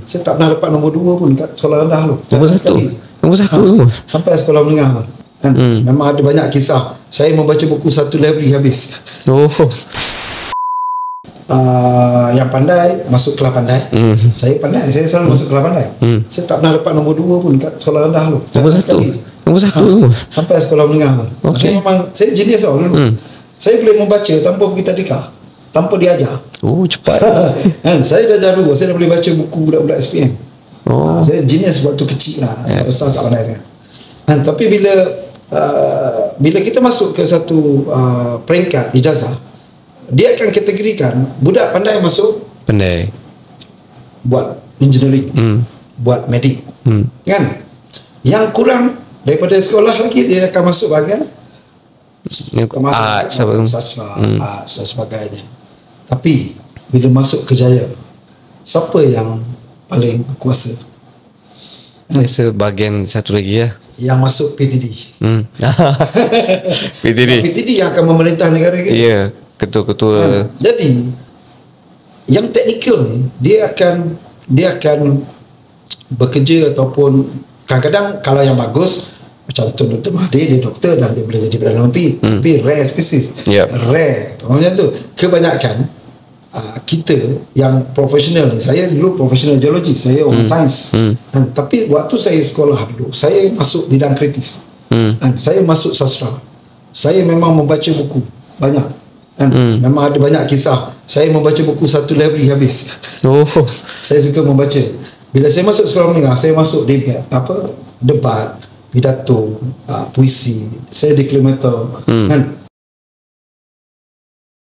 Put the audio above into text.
Saya tak pernah dapat nombor 2 pun kat sekolah rendah tu. Nombor 1. Nombor 1 tu. Sampai sekolah menengah pun. Kan? Memang ada banyak kisah. Saya membaca buku satu library habis. Yang pandai masuk kelas pandai. Saya pandai, saya selalu masuk kelas pandai. Saya tak pernah dapat nombor 2 pun kat sekolah rendah tu. Nombor 1. Nombor 1 tu. Sampai sekolah menengah pun. Saya memang, saya genius tau dulu. Saya boleh membaca tanpa pergi tadika, tanpa diajar. Cepat. Saya dah dulu, saya dah boleh baca buku budak-budak SPM. Saya genius waktu kecil lah. Tak besar, tak pandai sangat. Tapi bila kita masuk ke satu peringkat ijazah, dia akan kategorikan budak pandai masuk pandai buat engineering, buat medik, kan? Yang kurang daripada sekolah lagi, dia akan masuk bahagian art, sastra, art dan sebagainya. Tapi bila masuk kejaya, siapa yang paling kuasa? Bahagian satu lagi ya, yang masuk PTD. PTD yang akan memerintah negara kita. Ya, ketua-ketua. Jadi yang teknikal ni, dia akan bekerja, ataupun kadang-kadang kalau yang bagus macam Dr. Mahathir, dia doktor dan dia boleh jadi Perdana Menteri. Tapi rare species, rare macam tu. Kebanyakan kita yang profesional ni, saya dulu profesional geologi, saya orang sains. Tapi waktu saya sekolah dulu, saya masuk bidang kreatif. Saya masuk sastra. Saya memang membaca buku banyak. Memang ada banyak kisah. Saya membaca buku satu library habis. Saya suka membaca. Bila saya masuk sekolah menengah, saya masuk debat, pidato, puisi, saya deklamator, kan?